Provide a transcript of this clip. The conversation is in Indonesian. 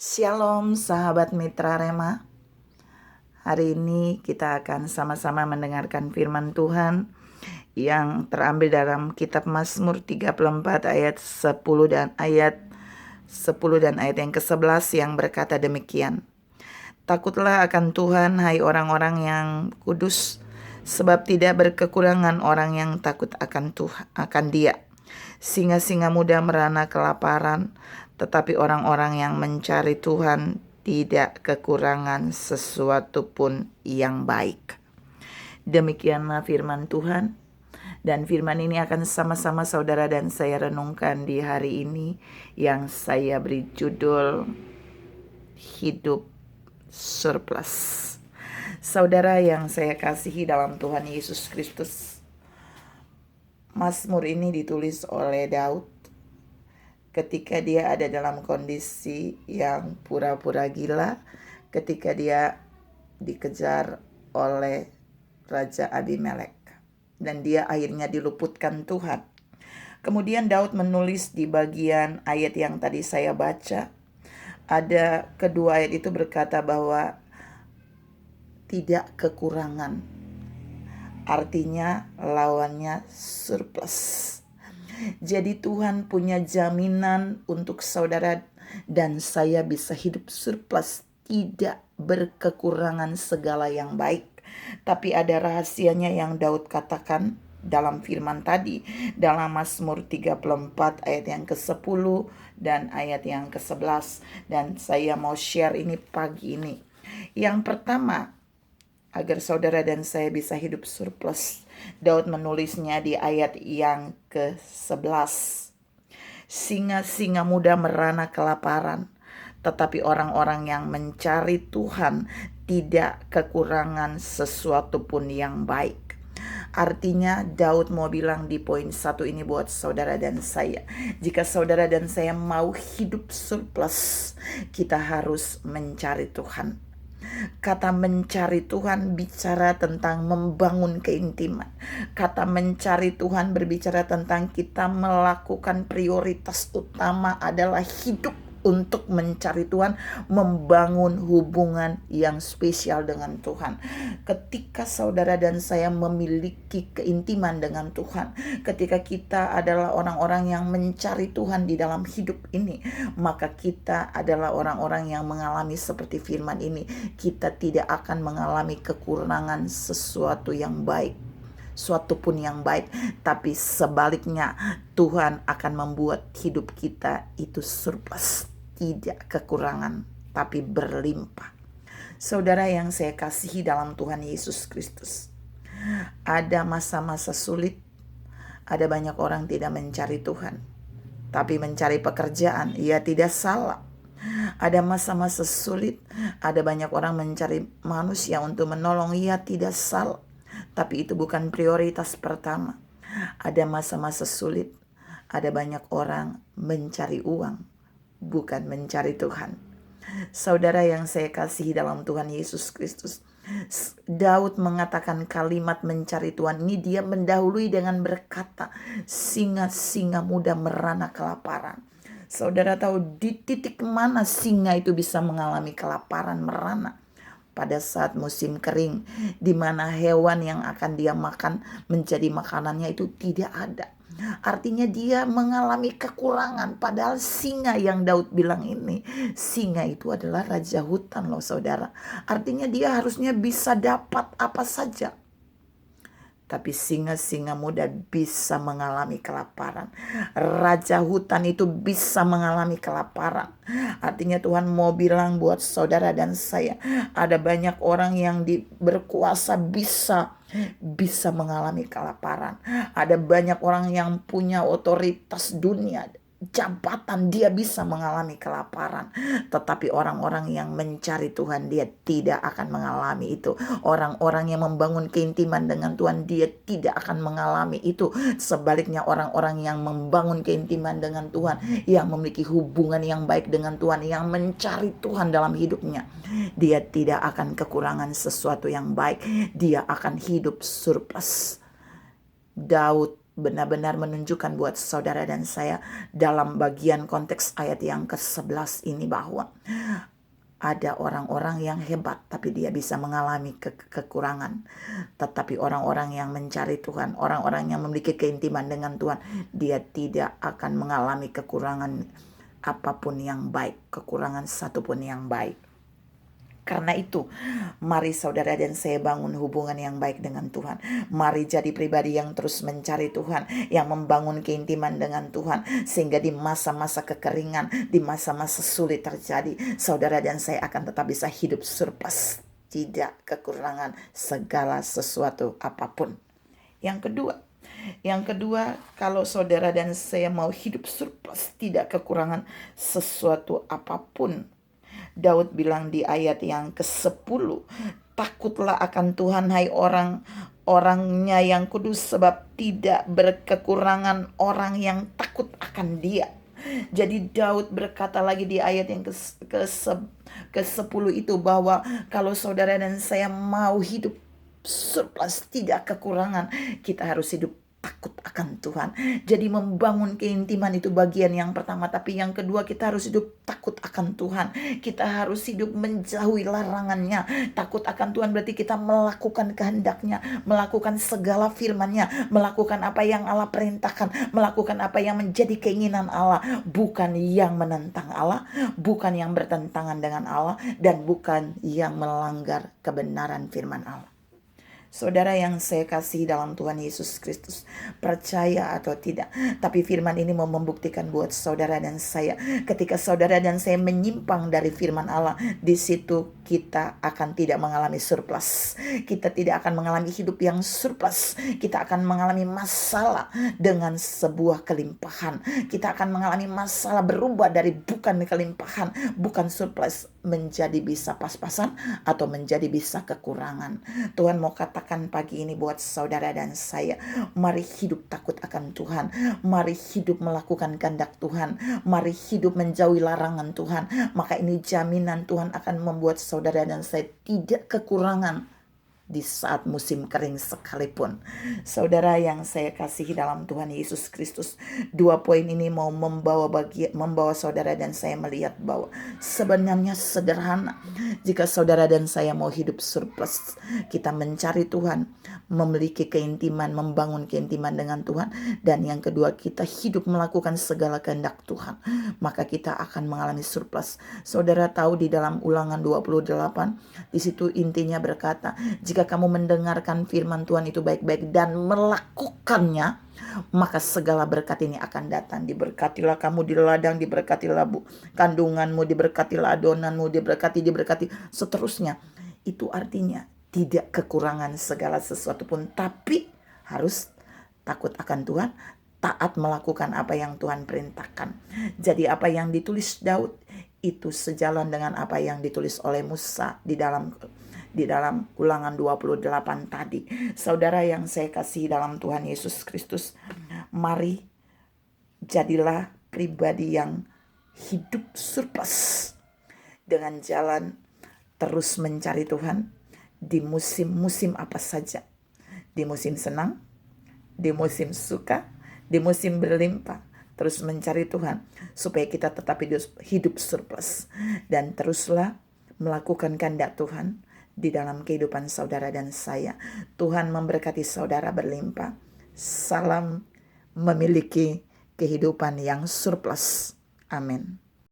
Shalom sahabat Mitra Rema. Hari ini kita akan sama-sama mendengarkan firman Tuhan yang terambil dalam kitab Mazmur 34 ayat 10 dan ayat yang ke-11 yang berkata demikian. Takutlah akan Tuhan, hai orang-orang yang kudus, sebab tidak berkekurangan orang yang takut akan Tuhan, akan Dia. Singa-singa muda merana kelaparan, tetapi orang-orang yang mencari Tuhan tidak kekurangan sesuatu pun yang baik. Demikianlah firman Tuhan. Dan firman ini akan sama-sama saudara dan saya renungkan di hari ini yang saya beri judul Hidup Surplus. Saudara yang saya kasihi dalam Tuhan Yesus Kristus, Mazmur ini ditulis oleh Daud ketika dia ada dalam kondisi yang pura-pura gila, ketika dia dikejar oleh Raja Abimelek dan dia akhirnya diluputkan Tuhan. Kemudian Daud menulis di bagian ayat yang tadi saya baca, ada kedua ayat itu berkata bahwa tidak kekurangan. Artinya lawannya surplus. Jadi Tuhan punya jaminan untuk saudara dan saya bisa hidup surplus, tidak berkekurangan segala yang baik. Tapi ada rahasianya yang Daud katakan dalam firman tadi, dalam Mazmur 34 ayat yang ke-10 dan ayat yang ke-11. Dan saya mau share ini pagi ini. Yang pertama, agar saudara dan saya bisa hidup surplus, Daud menulisnya di ayat yang ke-11. Singa-singa muda merana kelaparan, tetapi orang-orang yang mencari Tuhan tidak kekurangan sesuatu pun yang baik. Artinya Daud mau bilang di poin 1 ini buat saudara dan saya, jika saudara dan saya mau hidup surplus, kita harus mencari Tuhan. Kata mencari Tuhan bicara tentang membangun keintiman. Kata mencari Tuhan berbicara tentang kita melakukan prioritas utama adalah hidup untuk mencari Tuhan, membangun hubungan yang spesial dengan Tuhan. Ketika saudara dan saya memiliki keintiman dengan Tuhan, ketika kita adalah orang-orang yang mencari Tuhan di dalam hidup ini, maka kita adalah orang-orang yang mengalami seperti firman ini. Kita tidak akan mengalami kekurangan sesuatu yang baik, suatu pun yang baik, tapi sebaliknya Tuhan akan membuat hidup kita itu surplus, tidak kekurangan tapi berlimpah. Saudara yang saya kasihi dalam Tuhan Yesus Kristus, ada masa-masa sulit, ada banyak orang tidak mencari Tuhan, tapi mencari pekerjaan. Ia tidak salah. Ada masa-masa sulit, ada banyak orang mencari manusia untuk menolong. Ia tidak salah, tapi itu bukan prioritas pertama. Ada masa-masa sulit, ada banyak orang mencari uang, bukan mencari Tuhan. Saudara yang saya kasihi dalam Tuhan Yesus Kristus, Daud mengatakan kalimat mencari Tuhan ini, dia mendahului dengan berkata, singa-singa muda merana kelaparan. Saudara tahu di titik mana singa itu bisa mengalami kelaparan merana? Pada saat musim kering, di mana hewan yang akan dia makan menjadi makanannya itu tidak ada. Artinya dia mengalami kekurangan. Padahal singa yang Daud bilang ini, singa itu adalah raja hutan loh saudara. Artinya dia harusnya bisa dapat apa saja. Tapi singa-singa muda bisa mengalami kelaparan. Raja hutan itu bisa mengalami kelaparan. Artinya Tuhan mau bilang buat saudara dan saya, ada banyak orang yang berkuasa bisa mengalami kelaparan. Ada banyak orang yang punya otoritas dunia, jabatan, dia bisa mengalami kelaparan. Tetapi orang-orang yang mencari Tuhan, dia tidak akan mengalami itu. Orang-orang yang membangun keintiman dengan Tuhan, dia tidak akan mengalami itu. Sebaliknya orang-orang yang membangun keintiman dengan Tuhan, yang memiliki hubungan yang baik dengan Tuhan, yang mencari Tuhan dalam hidupnya, dia tidak akan kekurangan sesuatu yang baik. Dia akan hidup surplus. Daud benar-benar menunjukkan buat saudara dan saya dalam bagian konteks ayat yang ke-11 ini bahwa ada orang-orang yang hebat tapi dia bisa mengalami kekurangan. Tetapi orang-orang yang mencari Tuhan, orang-orang yang memiliki keintiman dengan Tuhan, dia tidak akan mengalami kekurangan apapun yang baik, kekurangan satupun yang baik. Karena itu, mari saudara dan saya bangun hubungan yang baik dengan Tuhan. Mari jadi pribadi yang terus mencari Tuhan, yang membangun keintiman dengan Tuhan, sehingga di masa-masa kekeringan, di masa-masa sulit terjadi, saudara dan saya akan tetap bisa hidup surplus, tidak kekurangan segala sesuatu apapun. Yang kedua, kalau saudara dan saya mau hidup surplus, tidak kekurangan sesuatu apapun, Daud bilang di ayat yang ke-10, takutlah akan Tuhan hai orangnya yang kudus, sebab tidak berkekurangan orang yang takut akan Dia. Jadi Daud berkata lagi di ayat yang ke-10 itu bahwa kalau saudara dan saya mau hidup surplus, tidak kekurangan, kita harus hidup takut akan Tuhan. Jadi membangun keintiman itu bagian yang pertama. Tapi yang kedua, kita harus hidup takut akan Tuhan. Kita harus hidup menjauhi larangannya. Takut akan Tuhan berarti kita melakukan kehendaknya, melakukan segala firman-Nya, melakukan apa yang Allah perintahkan, melakukan apa yang menjadi keinginan Allah, bukan yang menentang Allah, bukan yang bertentangan dengan Allah, dan bukan yang melanggar kebenaran firman Allah. Saudara yang saya kasih dalam Tuhan Yesus Kristus, percaya atau tidak, tapi firman ini mau membuktikan buat saudara dan saya, ketika saudara dan saya menyimpang dari firman Allah, di situ kita akan tidak mengalami surplus. Kita tidak akan mengalami hidup yang surplus. Kita akan mengalami masalah dengan sebuah kelimpahan. Kita akan mengalami masalah berubah dari bukan kelimpahan, bukan surplus, menjadi bisa pas-pasan atau menjadi bisa kekurangan. Tuhan mau katakan pagi ini buat saudara dan saya, mari hidup takut akan Tuhan, mari hidup melakukan kehendak Tuhan, mari hidup menjauhi larangan Tuhan. Maka ini jaminan Tuhan akan membuat saudara dan saya tidak kekurangan di saat musim kering sekalipun. Saudara yang saya kasihi dalam Tuhan Yesus Kristus, 2 poin ini mau membawa saudara dan saya melihat bahwa sebenarnya sederhana. Jika saudara dan saya mau hidup surplus, kita mencari Tuhan, memiliki keintiman, membangun keintiman dengan Tuhan, dan yang kedua, kita hidup melakukan segala kehendak Tuhan, maka kita akan mengalami surplus. Saudara tahu di dalam Ulangan 28, di situ intinya berkata, jika kamu mendengarkan firman Tuhan itu baik-baik dan melakukannya, maka segala berkat ini akan datang. Diberkatilah kamu di ladang, diberkatilah kandunganmu, diberkatilah adonanmu, diberkati, seterusnya. Itu artinya tidak kekurangan segala sesuatu pun, tapi harus takut akan Tuhan, taat melakukan apa yang Tuhan perintahkan. Jadi apa yang ditulis Daud itu sejalan dengan apa yang ditulis oleh Musa di dalam Ulangan 28 tadi. Saudara yang saya kasih dalam Tuhan Yesus Kristus, mari jadilah pribadi yang hidup surplus dengan jalan terus mencari Tuhan di musim-musim apa saja. Di musim senang, di musim suka, di musim berlimpah. Terus mencari Tuhan supaya kita tetap hidup surplus. Dan teruslah melakukan kehendak Tuhan di dalam kehidupan saudara dan saya. Tuhan memberkati saudara berlimpah. Salam memiliki kehidupan yang surplus. Amin.